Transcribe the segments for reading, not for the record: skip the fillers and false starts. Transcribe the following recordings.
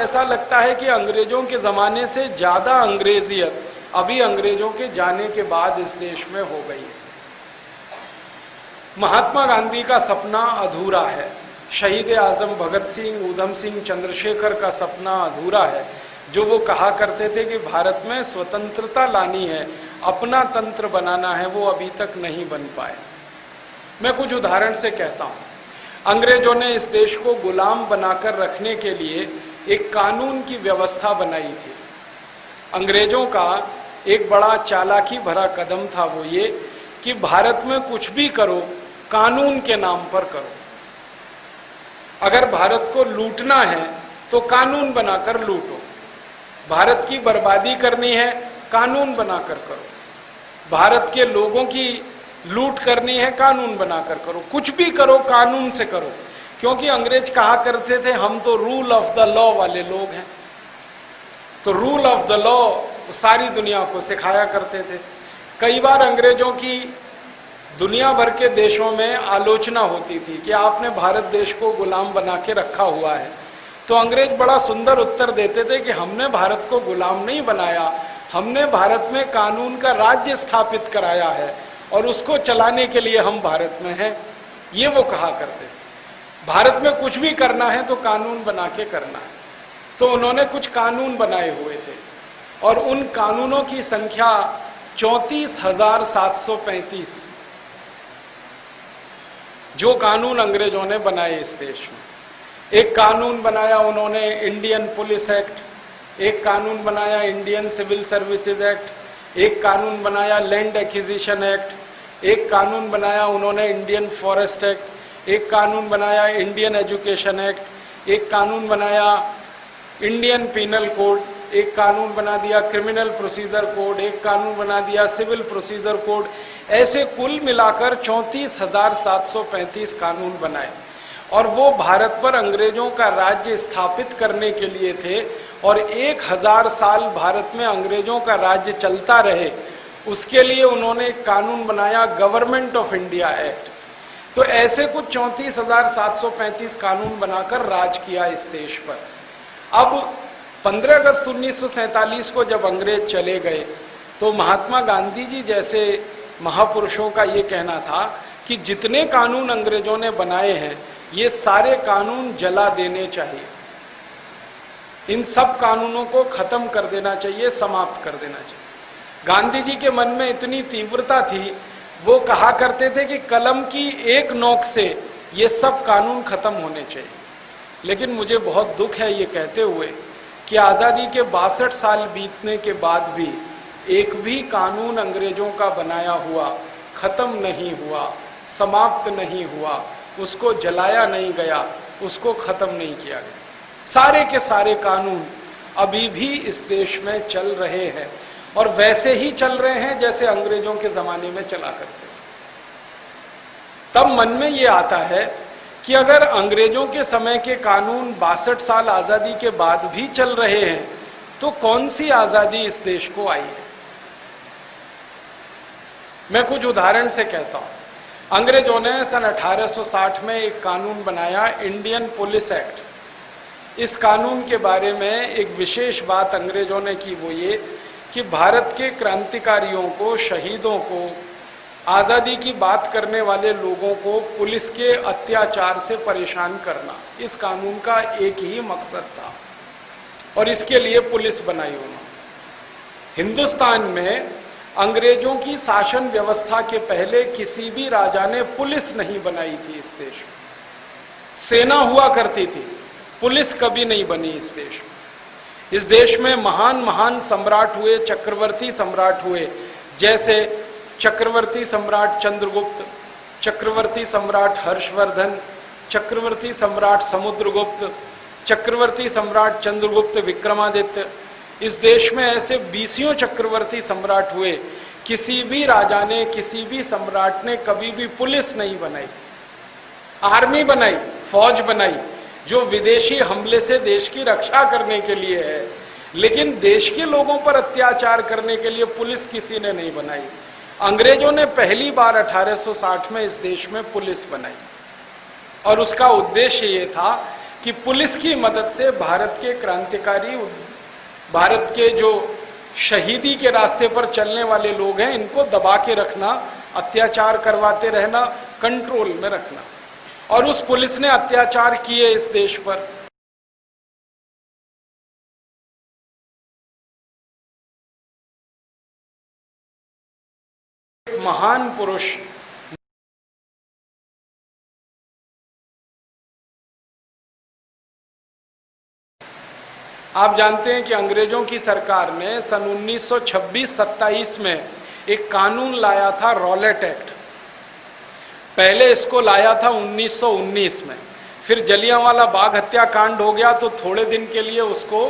ऐसा लगता है कि अंग्रेजों के ज़माने से ज़्यादा अंग्रेजियत अभी अंग्रेजों के जाने के बाद इस देश में हो गई है। महात्मा गांधी का सपना अधूरा है, शहीद आजम भगत सिंह, ऊधम सिंह, चंद्रशेखर का सपना अधूरा है। जो वो कहा करते थे कि भारत में स्वतंत्रता लानी है, अपना तंत्र बनाना है, वो अभी तक नहीं बन पाए। मैं कुछ उदाहरण से कहता हूँ। अंग्रेजों ने इस देश को गुलाम बनाकर रखने के लिए एक कानून की व्यवस्था बनाई थी। अंग्रेजों का एक बड़ा चालाकी भरा कदम था वो ये कि भारत में कुछ भी करो कानून के नाम पर करो। अगर भारत को लूटना है तो कानून बनाकर लूटो, भारत की बर्बादी करनी है कानून बनाकर करो, भारत के लोगों की लूट करनी है कानून बनाकर करो, कुछ भी करो कानून से करो। क्योंकि अंग्रेज कहा करते थे हम तो रूल ऑफ द लॉ वाले लोग हैं। तो रूल ऑफ द लॉ सारी दुनिया को सिखाया करते थे। कई बार अंग्रेजों की दुनिया भर के देशों में आलोचना होती थी कि आपने भारत देश को गुलाम बना के रखा हुआ है। तो अंग्रेज बड़ा सुंदर उत्तर देते थे कि हमने भारत को गुलाम नहीं बनाया, हमने भारत में कानून का राज्य स्थापित कराया है और उसको चलाने के लिए हम भारत में हैं। ये वो कहा करते थे। भारत में कुछ भी करना है तो कानून बना के करना है। तो उन्होंने कुछ कानून बनाए हुए थे और उन कानूनों की संख्या 34,735 जो कानून अंग्रेजों ने बनाए इस देश में। एक कानून बनाया उन्होंने इंडियन पुलिस एक्ट, एक कानून बनाया इंडियन सिविल सर्विसेज एक्ट, एक कानून बनाया लैंड एक्विजिशन एक्ट, एक कानून बनाया उन्होंने इंडियन फॉरेस्ट एक्ट, एक कानून बनाया इंडियन एजुकेशन एक्ट, एक कानून बनाया इंडियन पीनल कोड, एक कानून बना दिया क्रिमिनल प्रोसीजर कोड, एक कानून बना दिया सिविल प्रोसीजर कोड। ऐसे कुल मिलाकर 34,735 कानून बनाए और वो भारत पर अंग्रेजों का राज्य स्थापित करने के लिए थे। और 1000 साल भारत में अंग्रेजों का राज्य चलता रहे उसके लिए उन्होंने एक कानून बनाया गवर्नमेंट ऑफ इंडिया एक्ट। तो ऐसे कुछ 34,735 कानून बनाकर राज किया इस देश पर। अब 15 अगस्त 1947 को जब अंग्रेज चले गए तो महात्मा गांधी जी जैसे महापुरुषों का ये कहना था कि जितने कानून अंग्रेजों ने बनाए हैं ये सारे कानून जला देने चाहिए, इन सब कानूनों को खत्म कर देना चाहिए, समाप्त कर देना चाहिए। गांधी जी के मन में इतनी तीव्रता थी, वो कहा करते थे कि कलम की एक नोक से ये सब कानून खत्म होने चाहिए। लेकिन मुझे बहुत दुख है ये कहते हुए कि आज़ादी के 62 साल बीतने के बाद भी एक भी कानून अंग्रेजों का बनाया हुआ खत्म नहीं हुआ, समाप्त नहीं हुआ, उसको जलाया नहीं गया, उसको खत्म नहीं किया गया। सारे के सारे कानून अभी भी इस देश में चल रहे हैं और वैसे ही चल रहे हैं जैसे अंग्रेजों के जमाने में चला करते। तब मन में ये आता है कि अगर अंग्रेजों के समय के कानून 62 साल आजादी के बाद भी चल रहे हैं तो कौन सी आजादी इस देश को आई है। मैं कुछ उदाहरण से कहता हूं। अंग्रेजों ने सन 1860 में एक कानून बनाया इंडियन पुलिस एक्ट। इस कानून के बारे में एक विशेष बात अंग्रेजों ने की, वो ये कि भारत के क्रांतिकारियों को, शहीदों को, आज़ादी की बात करने वाले लोगों को पुलिस के अत्याचार से परेशान करना, इस कानून का एक ही मकसद था और इसके लिए पुलिस बनाई उन्होंने। हिंदुस्तान में अंग्रेजों की शासन व्यवस्था के पहले किसी भी राजा ने पुलिस नहीं बनाई थी इस देश में। सेना हुआ करती थी, पुलिस कभी नहीं बनी इस देश में। इस देश में महान महान सम्राट हुए, चक्रवर्ती सम्राट हुए, जैसे चक्रवर्ती सम्राट चंद्रगुप्त, चक्रवर्ती सम्राट हर्षवर्धन, चक्रवर्ती सम्राट समुद्रगुप्त, चक्रवर्ती सम्राट चंद्रगुप्त विक्रमादित्य। इस देश में ऐसे 20 चक्रवर्ती सम्राट हुए। किसी भी राजा ने, किसी भी सम्राट ने कभी भी पुलिस नहीं बनाई, आर्मी बनाई, फौज बनाई जो विदेशी हमले से देश की रक्षा करने के लिए है, लेकिन देश के लोगों पर अत्याचार करने के लिए पुलिस किसी ने नहीं बनाई। अंग्रेजों ने पहली बार 1860 में इस देश में पुलिस बनाई और उसका उद्देश्य ये था कि पुलिस की मदद से भारत के क्रांतिकारी, भारत के जो शहीदी के रास्ते पर चलने वाले लोग हैं, इनको दबा के रखना, अत्याचार करवाते रहना, कंट्रोल में रखना। और उस पुलिस ने अत्याचार किए इस देश पर। महान पुरुष आप जानते हैं कि अंग्रेजों की सरकार ने सन 1926-27 में एक कानून लाया था, रॉलेट एक्ट। पहले इसको लाया था 1919 में, फिर जलियांवाला बाग हत्याकांड हो गया तो थोड़े दिन के लिए उसको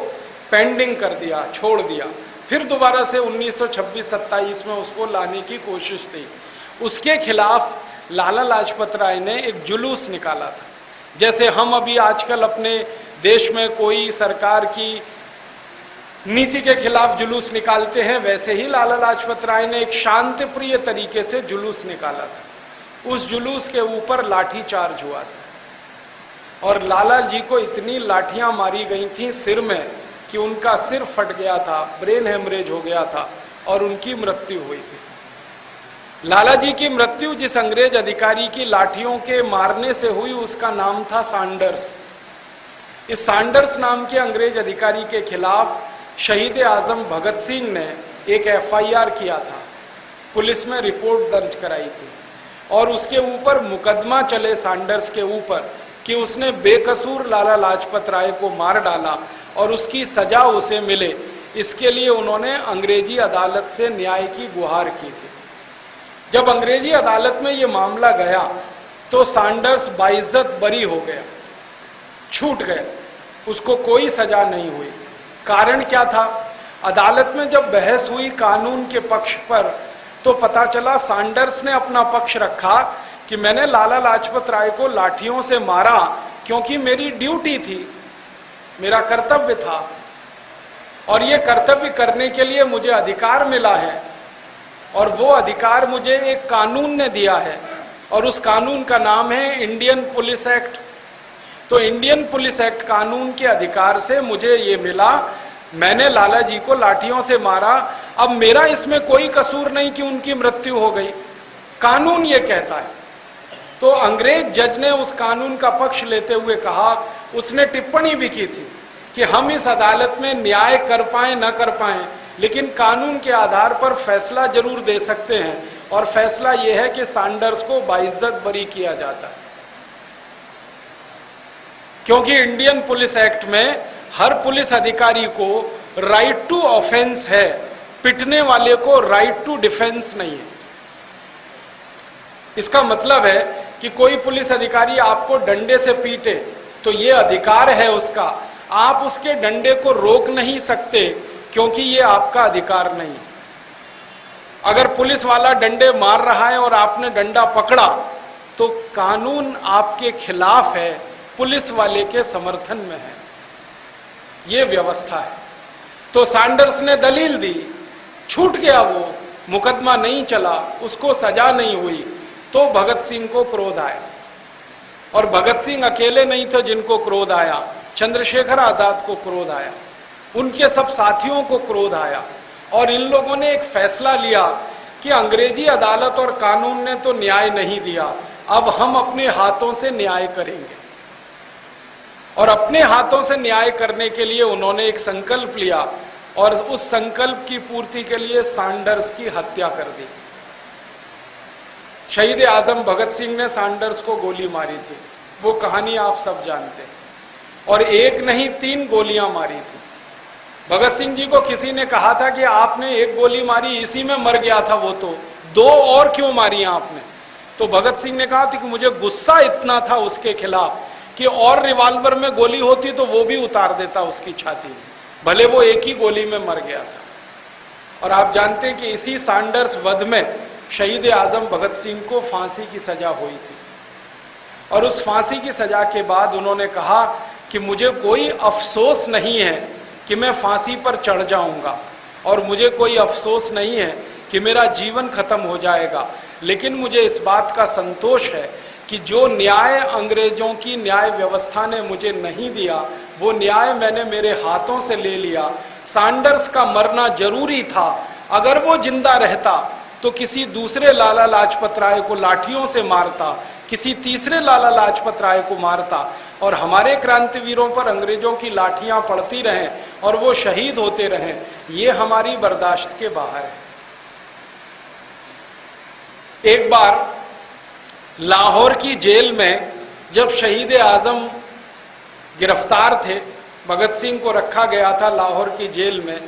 पेंडिंग कर दिया, छोड़ दिया। फिर दोबारा से 1926-27 में उसको लाने की कोशिश थी। उसके खिलाफ लाला लाजपत राय ने एक जुलूस निकाला था। जैसे हम अभी आजकल अपने देश में कोई सरकार की नीति के खिलाफ जुलूस निकालते हैं, वैसे ही लाला लाजपत राय ने एक शांतिप्रिय तरीके से जुलूस निकाला था। उस जुलूस के ऊपर लाठी चार्ज हुआ था और लाला जी को इतनी लाठियां मारी गई थी सिर में कि उनका सिर फट गया था, ब्रेन हेमरेज हो गया था और उनकी मृत्यु हुई थी। लाला जी की मृत्यु जिस अंग्रेज अधिकारी की लाठियों के मारने से हुई, उसका नाम था सैंडर्स। इस सैंडर्स नाम के अंग्रेज अधिकारी के खिलाफ शहीद आजम भगत सिंह ने एक FIR किया था, पुलिस में रिपोर्ट दर्ज कराई थी और उसके ऊपर मुकदमा चले सैंडर्स के ऊपर कि उसने बेकसूर लाला लाजपत राय को मार डाला और उसकी सजा उसे मिले। इसके लिए उन्होंने अंग्रेजी अदालत से न्याय की गुहार की थी। जब अंग्रेजी अदालत में ये मामला गया तो सैंडर्स बाइज्जत बरी हो गया, छूट गए, उसको कोई सजा नहीं हुई। कारण क्या था? अदालत में जब बहस हुई कानून के पक्ष पर तो पता चला सैंडर्स ने अपना पक्ष रखा कि मैंने लाला लाजपत राय को लाठियों से मारा क्योंकि मेरी ड्यूटी थी, मेरा कर्तव्य था और ये कर्तव्य करने के लिए मुझे अधिकार मिला है और वो अधिकार मुझे एक कानून ने दिया है और उस कानून का नाम है इंडियन पुलिस एक्ट। तो इंडियन पुलिस एक्ट कानून के अधिकार से मुझे ये मिला, मैंने लाला जी को लाठियों से मारा, अब मेरा इसमें कोई कसूर नहीं कि उनकी मृत्यु हो गई, कानून ये कहता है। तो अंग्रेज जज ने उस कानून का पक्ष लेते हुए कहा, उसने टिप्पणी भी की थी कि हम इस अदालत में न्याय कर पाए न कर पाए, लेकिन कानून के आधार पर फैसला जरूर दे सकते हैं और फैसला यह है कि सैंडर्स को बाइज्जत बरी किया जाता है। क्योंकि इंडियन पुलिस एक्ट में हर पुलिस अधिकारी को राइट टू ऑफेंस है, पिटने वाले को राइट टू डिफेंस नहीं है। इसका मतलब है कि कोई पुलिस अधिकारी आपको डंडे से पीटे तो ये अधिकार है उसका, आप उसके डंडे को रोक नहीं सकते क्योंकि ये आपका अधिकार नहीं। अगर पुलिस वाला डंडे मार रहा है और आपने डंडा पकड़ा तो कानून आपके खिलाफ है, पुलिस वाले के समर्थन में है, ये व्यवस्था है। तो सैंडर्स ने दलील दी, छूट गया, वो मुकदमा नहीं चला, उसको सजा नहीं हुई, तो भगत सिंह को क्रोध आया। और भगत सिंह अकेले नहीं थे जिनको क्रोध आया, चंद्रशेखर आजाद को क्रोध आया, उनके सब साथियों को क्रोध आया और इन लोगों ने एक फैसला लिया कि अंग्रेजी अदालत और कानून ने तो न्याय नहीं दिया, अब हम अपने हाथों से न्याय करेंगे। और अपने हाथों से न्याय करने के लिए उन्होंने एक संकल्प लिया और उस संकल्प की पूर्ति के लिए सैंडर्स की हत्या कर दी। शहीद आजम भगत सिंह ने सैंडर्स को गोली मारी थी, वो कहानी आप सब जानते हैं, और एक नहीं 3 गोलियां मारी थी। भगत सिंह जी को किसी ने कहा था कि आपने एक गोली मारी, इसी में मर गया था वो, तो 2 और क्यों मारी आपने? तो भगत सिंह ने कहा था कि मुझे गुस्सा इतना था उसके खिलाफ कि और रिवॉल्वर में गोली होती तो वो भी उतार देता उसकी छाती में, भले वो एक ही गोली में मर गया था। और आप जानते हैं कि इसी सैंडर्स वध में शहीद आजम भगत सिंह को फांसी की सजा हुई थी और उस फांसी की सजा के बाद उन्होंने कहा कि मुझे कोई अफसोस नहीं है कि मैं फांसी पर चढ़ जाऊंगा और मुझे कोई अफसोस नहीं है कि मेरा जीवन खत्म हो जाएगा, लेकिन मुझे इस बात का संतोष है कि जो न्याय अंग्रेजों की न्याय व्यवस्था ने मुझे नहीं दिया, वो न्याय मैंने मेरे हाथों से ले लिया। सैंडर्स का मरना जरूरी था, अगर वो जिंदा रहता तो किसी दूसरे लाला लाजपत राय को लाठियों से मारता, किसी तीसरे लाला लाजपत राय को मारता, और हमारे क्रांतिवीरों पर अंग्रेजों की लाठियां पड़ती रहें और वो शहीद होते रहें, ये हमारी बर्दाश्त के बाहर है। एक बार लाहौर की जेल में जब शहीद आजम गिरफ्तार थे, भगत सिंह को रखा गया था लाहौर की जेल में,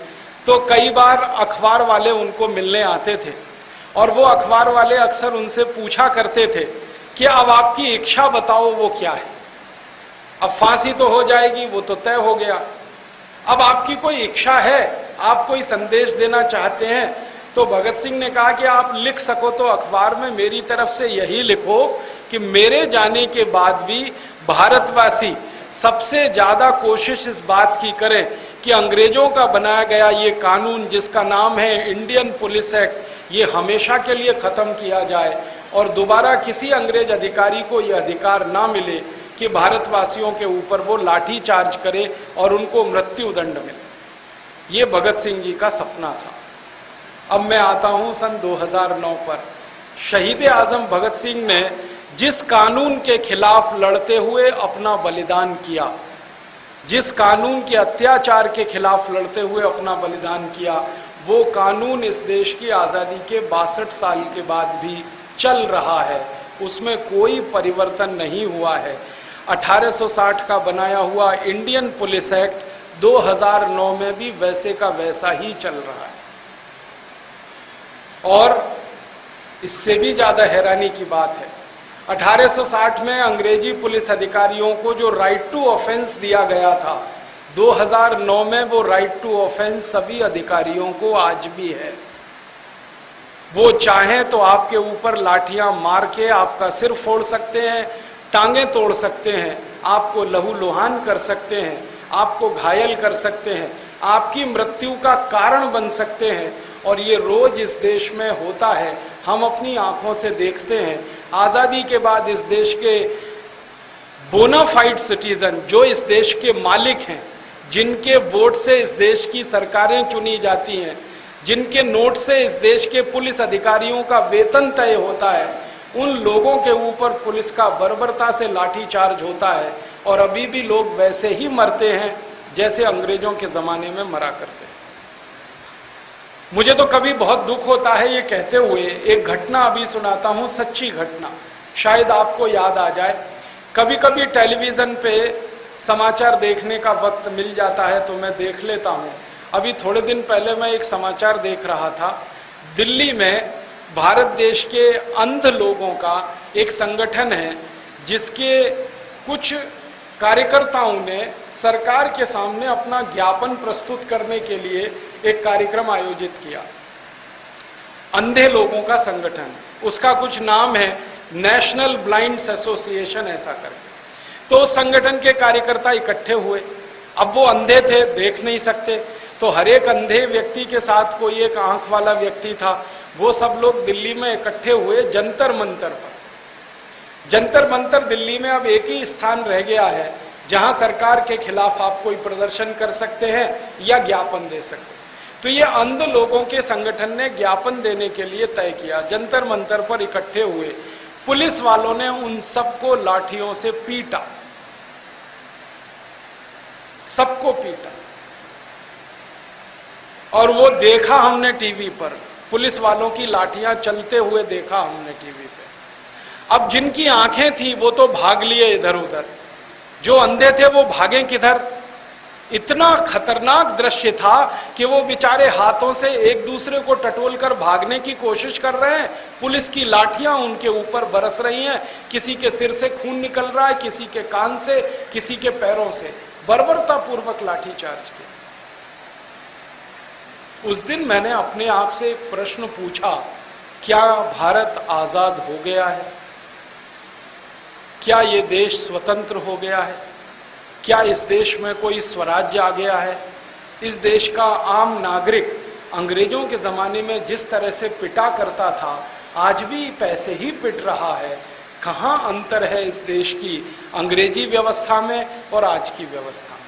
तो कई बार अखबार वाले उनको मिलने आते थे और वो अखबार वाले अक्सर उनसे पूछा करते थे कि अब आपकी इच्छा बताओ वो क्या है। अब फांसी तो हो जाएगी, वो तो तय हो गया, अब आपकी कोई इच्छा है, आप कोई संदेश देना चाहते हैं। तो भगत सिंह ने कहा कि आप लिख सको तो अखबार में मेरी तरफ से यही लिखो कि मेरे जाने के बाद भी भारतवासी सबसे ज्यादा कोशिश इस बात की करें कि अंग्रेजों का बनाया गया ये कानून जिसका नाम है इंडियन पुलिस एक्ट, ये हमेशा के लिए खत्म किया जाए और दोबारा किसी अंग्रेज अधिकारी को ये अधिकार ना मिले कि भारतवासियों के ऊपर वो लाठी चार्ज करे और उनको मृत्यु दंड मिले। ये भगत सिंह जी का सपना था। अब मैं आता हूं सन 2009 पर। शहीद आजम भगत सिंह ने जिस कानून के खिलाफ लड़ते हुए अपना बलिदान किया, जिस कानून के अत्याचार के खिलाफ लड़ते हुए अपना बलिदान किया, वो कानून इस देश की आज़ादी के 62 साल के बाद भी चल रहा है, उसमें कोई परिवर्तन नहीं हुआ है। 1860 का बनाया हुआ इंडियन पुलिस एक्ट 2009 में भी वैसे का वैसा ही चल रहा है। और इससे भी ज्यादा हैरानी की बात है, 1860 में अंग्रेजी पुलिस अधिकारियों को जो राइट टू ऑफेंस दिया गया था, 2009 में वो राइट टू ऑफेंस सभी अधिकारियों को आज भी है। वो चाहें तो आपके ऊपर लाठियां मार के आपका सिर फोड़ सकते हैं, टांगें तोड़ सकते हैं, आपको लहूलुहान कर सकते हैं, आपको घायल कर सकते हैं, आपकी मृत्यु का कारण बन सकते हैं। और ये रोज इस देश में होता है, हम अपनी आंखों से देखते हैं। आज़ादी के बाद इस देश के बोनाफाइड सिटीजन, जो इस देश के मालिक हैं, जिनके वोट से इस देश की सरकारें चुनी जाती हैं, जिनके नोट से इस देश के पुलिस अधिकारियों का वेतन तय होता है, उन लोगों के ऊपर पुलिस का बर्बरता से लाठीचार्ज होता है और अभी भी लोग वैसे ही मरते हैं जैसे अंग्रेजों के ज़माने में मरा करते हैं। मुझे तो कभी बहुत दुख होता है ये कहते हुए, एक घटना अभी सुनाता हूँ, सच्ची घटना, शायद आपको याद आ जाए। कभी कभी टेलीविज़न पे समाचार देखने का वक्त मिल जाता है तो मैं देख लेता हूँ। अभी थोड़े दिन पहले मैं एक समाचार देख रहा था, दिल्ली में भारत देश के अंध लोगों का एक संगठन है जिसके कुछ कार्यकर्ताओं ने सरकार के सामने अपना ज्ञापन प्रस्तुत करने के लिए एक कार्यक्रम आयोजित किया। अंधे लोगों का संगठन, उसका कुछ नाम है नेशनल ब्लाइंड्स एसोसिएशन ऐसा करके। तो उस संगठन के कार्यकर्ता इकट्ठे हुए। अब वो अंधे थे, देख नहीं सकते, तो हर एक अंधे व्यक्ति के साथ कोई एक आंख वाला व्यक्ति था। वो सब लोग दिल्ली में इकट्ठे हुए जंतर मंतर पर। जंतर मंतर दिल्ली में अब एक ही स्थान रह गया है जहां सरकार के खिलाफ आप कोई प्रदर्शन कर सकते हैं या ज्ञापन दे सकते हैं। तो ये अंध लोगों के संगठन ने ज्ञापन देने के लिए तय किया, जंतर मंतर पर इकट्ठे हुए। पुलिस वालों ने उन सबको लाठियों से पीटा, सबको पीटा, और वो देखा हमने टीवी पर, पुलिस वालों की लाठियां चलते हुए देखा हमने टीवी पे। अब जिनकी आंखें थी वो तो भाग लिए इधर उधर, जो अंधे थे वो भागे किधर। इतना खतरनाक दृश्य था कि वो बेचारे हाथों से एक दूसरे को टटोल कर भागने की कोशिश कर रहे हैं, पुलिस की लाठियां उनके ऊपर बरस रही हैं, किसी के सिर से खून निकल रहा है, किसी के कान से, किसी के पैरों से, बर्बरता पूर्वक लाठीचार्ज किया। उस दिन मैंने अपने आप से एक प्रश्न पूछा, क्या भारत आजाद हो गया है? क्या ये देश स्वतंत्र हो गया है? क्या इस देश में कोई स्वराज्य आ गया है? इस देश का आम नागरिक अंग्रेजों के ज़माने में जिस तरह से पिटा करता था, आज भी पैसे ही पिट रहा है। कहां अंतर है इस देश की अंग्रेजी व्यवस्था में और आज की व्यवस्था में।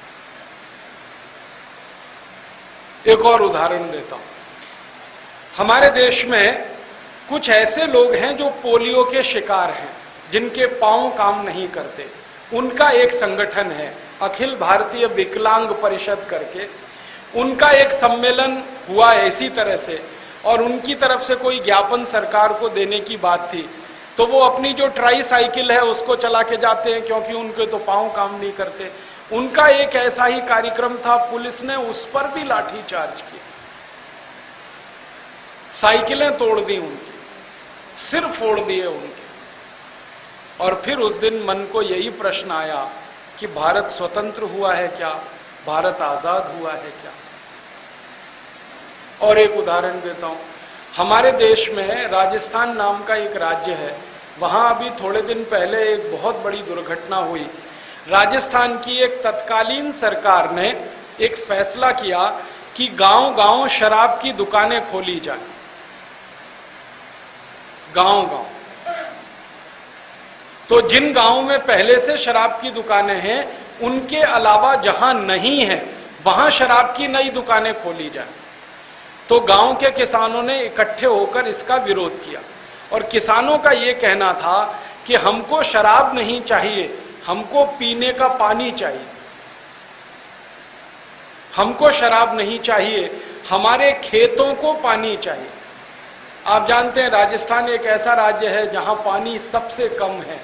एक और उदाहरण देता हूं। हमारे देश में कुछ ऐसे लोग हैं जो पोलियो के शिकार हैं, जिनके पांव काम नहीं करते। उनका एक संगठन है अखिल भारतीय विकलांग परिषद करके, उनका एक सम्मेलन हुआ इसी तरह से, और उनकी तरफ से कोई ज्ञापन सरकार को देने की बात थी, तो वो अपनी जो ट्राई साइकिल है उसको चला के जाते हैं, क्योंकि उनके तो पांव काम नहीं करते। उनका एक ऐसा ही कार्यक्रम था, पुलिस ने उस पर भी लाठी चार्ज किया, साइकिलें तोड़ दी उनकी, सिर फोड़ दिए उनके। और फिर उस दिन मन को यही प्रश्न आया कि भारत स्वतंत्र हुआ है क्या, भारत आजाद हुआ है क्या। और एक उदाहरण देता हूं, हमारे देश में राजस्थान नाम का एक राज्य है, वहां अभी थोड़े दिन पहले एक बहुत बड़ी दुर्घटना हुई। राजस्थान की एक तत्कालीन सरकार ने एक फैसला किया कि गांव-गांव शराब की दुकानें खोली जाए, गांव-गांव। तो जिन गांवों में पहले से शराब की दुकानें हैं, उनके अलावा जहां नहीं है वहां शराब की नई दुकानें खोली जाए। तो गांव के किसानों ने इकट्ठे होकर इसका विरोध किया, और किसानों का यह कहना था कि हमको शराब नहीं चाहिए, हमको पीने का पानी चाहिए, हमको शराब नहीं चाहिए, हमारे खेतों को पानी चाहिए। आप जानते हैं राजस्थान एक ऐसा राज्य है जहां पानी सबसे कम है,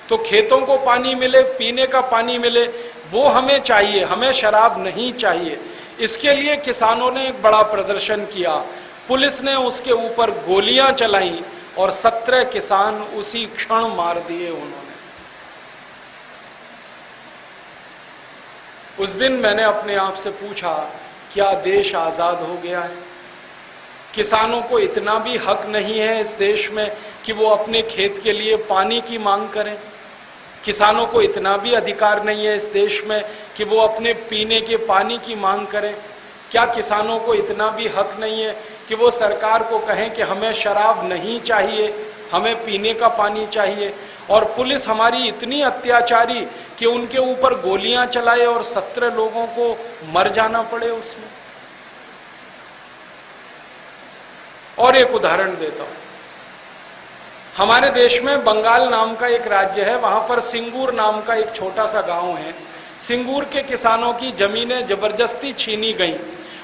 तो खेतों को पानी मिले, पीने का पानी मिले, वो हमें चाहिए, हमें शराब नहीं चाहिए। इसके लिए किसानों ने एक बड़ा प्रदर्शन किया, पुलिस ने उसके ऊपर गोलियां चलाई और 17 किसान उसी क्षण मार दिए उन्होंने। उस दिन मैंने अपने आप से पूछा, क्या देश आजाद हो गया है? किसानों को इतना भी हक नहीं है इस देश में कि वो अपने खेत के लिए पानी की मांग करें? किसानों को इतना भी अधिकार नहीं है इस देश में कि वो अपने पीने के पानी की मांग करें? क्या किसानों को इतना भी हक नहीं है कि वो सरकार को कहें कि हमें शराब नहीं चाहिए, हमें पीने का पानी चाहिए? और पुलिस हमारी इतनी अत्याचारी कि उनके ऊपर गोलियां चलाए और 17 लोगों को मर जाना पड़े उसमें। और एक उदाहरण देता हूं, हमारे देश में बंगाल नाम का एक राज्य है, वहां पर सिंगूर नाम का एक छोटा सा गांव है। सिंगूर के किसानों की जमीनें जबरदस्ती छीनी गईं,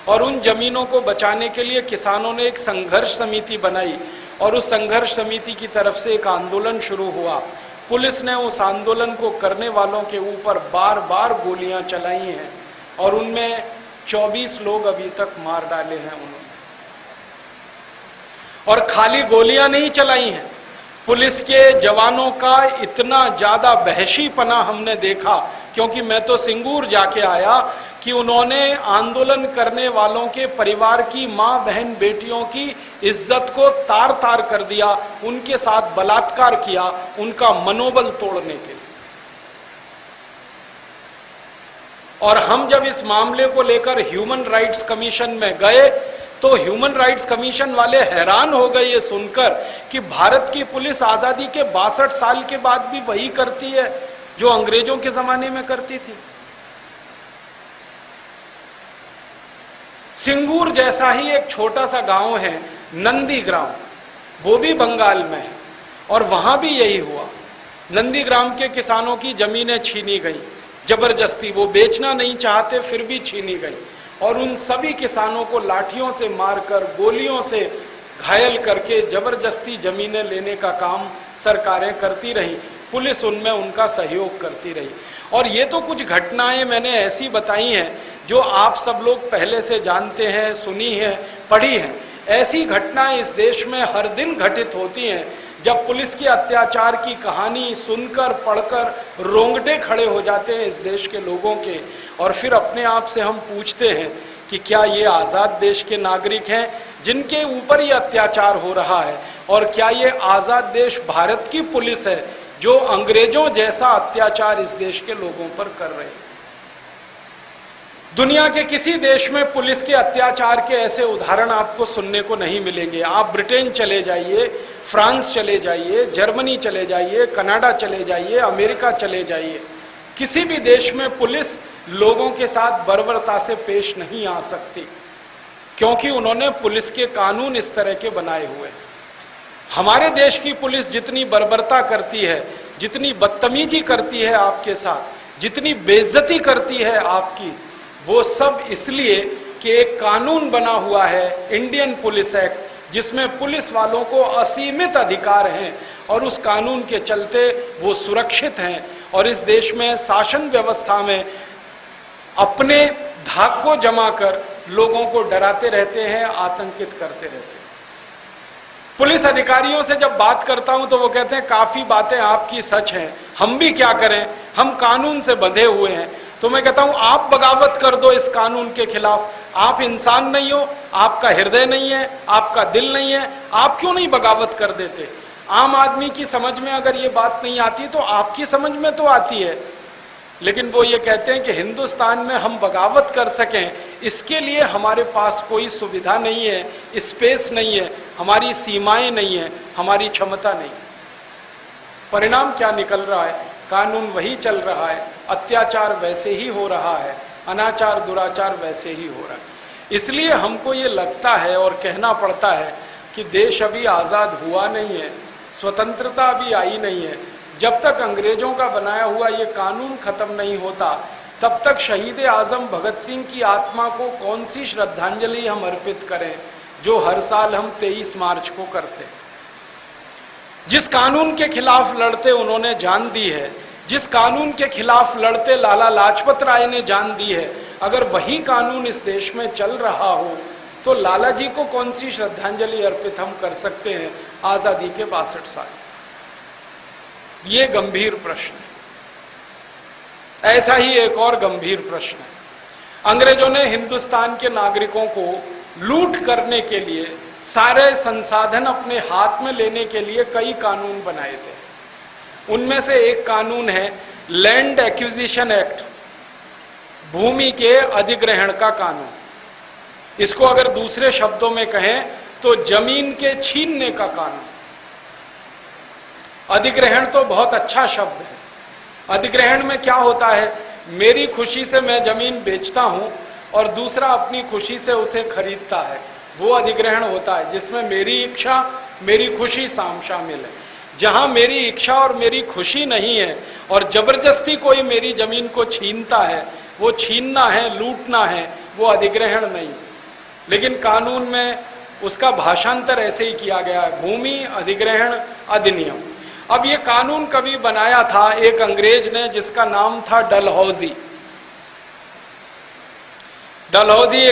और उन जमीनों को बचाने के लिए किसानों ने एक संघर्ष समिति बनाई, और उस संघर्ष समिति की तरफ से एक आंदोलन शुरू हुआ। पुलिस ने उस आंदोलन को करने वालों के ऊपर बार बार गोलियां चलाई हैं, और उनमें 24 लोग अभी तक मार डाले हैं उन्होंने। और खाली गोलियां नहीं चलाई हैं, पुलिस के जवानों का इतना ज्यादा वहशीपना हमने देखा, क्योंकि मैं तो सिंगूर जाके आया, कि उन्होंने आंदोलन करने वालों के परिवार की मां बहन बेटियों की इज्जत को तार तार कर दिया, उनके साथ बलात्कार किया, उनका मनोबल तोड़ने के लिए। और हम जब इस मामले को लेकर ह्यूमन राइट्स कमीशन में गए, तो ह्यूमन राइट्स कमीशन वाले हैरान हो गए ये सुनकर कि भारत की पुलिस आजादी के 62 साल के बाद भी वही करती है जो अंग्रेजों के जमाने में करती थी। सिंगूर जैसा ही एक छोटा सा गांव है नंदीग्राम, वो भी बंगाल में है, और वहां भी यही हुआ। नंदीग्राम के किसानों की जमीनें छीनी गई जबरदस्ती, वो बेचना नहीं चाहते फिर भी छीनी गई, और उन सभी किसानों को लाठियों से मारकर, गोलियों से घायल करके जबरदस्ती जमीनें लेने का काम सरकारें करती रही, पुलिस उनमें उनका सहयोग करती रही। और ये तो कुछ घटनाएं मैंने ऐसी बताई हैं जो आप सब लोग पहले से जानते हैं, सुनी हैं, पढ़ी हैं। ऐसी घटनाएं इस देश में हर दिन घटित होती हैं, जब पुलिस के अत्याचार की कहानी सुनकर पढ़कर रोंगटे खड़े हो जाते हैं इस देश के लोगों के, और फिर अपने आप से हम पूछते हैं कि क्या ये आज़ाद देश के नागरिक हैं जिनके ऊपर ये अत्याचार हो रहा है, और क्या ये आज़ाद देश भारत की पुलिस है जो अंग्रेजों जैसा अत्याचार इस देश के लोगों पर कर रहे हैं। दुनिया के किसी देश में पुलिस के अत्याचार के ऐसे उदाहरण आपको सुनने को नहीं मिलेंगे। आप ब्रिटेन चले जाइए, फ्रांस चले जाइए, जर्मनी चले जाइए, कनाडा चले जाइए, अमेरिका चले जाइए, किसी भी देश में पुलिस लोगों के साथ बर्बरता से पेश नहीं आ सकती, क्योंकि उन्होंने पुलिस के कानून इस तरह के बनाए हुए हैं। हमारे देश की पुलिस जितनी बर्बरता करती है, जितनी बदतमीजी करती है आपके साथ, जितनी बेइज्जती करती है आपकी, वो सब इसलिए कि एक कानून बना हुआ है, इंडियन पुलिस एक्ट, जिसमें पुलिस वालों को असीमित अधिकार हैं और उस कानून के चलते वो सुरक्षित हैं और इस देश में शासन व्यवस्था में अपने धाक को जमा कर लोगों को डराते रहते हैं, आतंकित करते रहते हैं। पुलिस अधिकारियों से जब बात करता हूं तो वो कहते हैं काफी बातें आपकी सच हैं, हम भी क्या करें, हम कानून से बंधे हुए हैं। तो मैं कहता हूं आप बगावत कर दो इस कानून के खिलाफ। आप इंसान नहीं हो, आपका हृदय नहीं है, आपका दिल नहीं है, आप क्यों नहीं बगावत कर देते? आम आदमी की समझ में अगर ये बात नहीं आती तो आपकी समझ में तो आती है। लेकिन वो ये कहते हैं कि हिंदुस्तान में हम बगावत कर सकें, इसके लिए हमारे पास कोई सुविधा नहीं है, स्पेस नहीं है, हमारी सीमाएं नहीं है, हमारी क्षमता नहीं। परिणाम क्या निकल रहा है? कानून वही चल रहा है, अत्याचार वैसे ही हो रहा है, अनाचार दुराचार वैसे ही हो रहा है। इसलिए हमको ये लगता है और कहना पड़ता है कि देश अभी आज़ाद हुआ नहीं है, स्वतंत्रता अभी आई नहीं है। जब तक अंग्रेजों का बनाया हुआ ये कानून खत्म नहीं होता, तब तक शहीद आजम भगत सिंह की आत्मा को कौन सी श्रद्धांजलि हम अर्पित करें, जो हर साल हम 23 मार्च को करते। जिस कानून के खिलाफ लड़ते उन्होंने जान दी है, जिस कानून के खिलाफ लड़ते लाला लाजपत राय ने जान दी है, अगर वही कानून इस देश में चल रहा हो तो लाला जी को कौन सी श्रद्धांजलि अर्पित हम कर सकते हैं आजादी के 62 साल? ये गंभीर प्रश्न है। ऐसा ही एक और गंभीर प्रश्न है, अंग्रेजों ने हिंदुस्तान के नागरिकों को लूट करने के लिए, सारे संसाधन अपने हाथ में लेने के लिए कई कानून बनाए थे। उनमें से एक कानून है लैंड एक्विजिशन एक्ट, भूमि के अधिग्रहण का कानून। इसको अगर दूसरे शब्दों में कहें तो जमीन के छीनने का कानून। अधिग्रहण तो बहुत अच्छा शब्द है। अधिग्रहण में क्या होता है, मेरी खुशी से मैं जमीन बेचता हूं और दूसरा अपनी खुशी से उसे खरीदता है, वो अधिग्रहण होता है, जिसमें मेरी इच्छा मेरी खुशी शामिल है। जहां मेरी इच्छा और मेरी खुशी नहीं है और जबरदस्ती कोई मेरी जमीन को छीनता है, वो छीनना है, लूटना है, वो अधिग्रहण नहीं। लेकिन कानून में उसका भाषांतर ऐसे ही किया गया है, भूमि अधिग्रहण अधिनियम। अब ये कानून कभी बनाया था एक अंग्रेज ने, जिसका नाम था डलहौजी। डलहौजी एक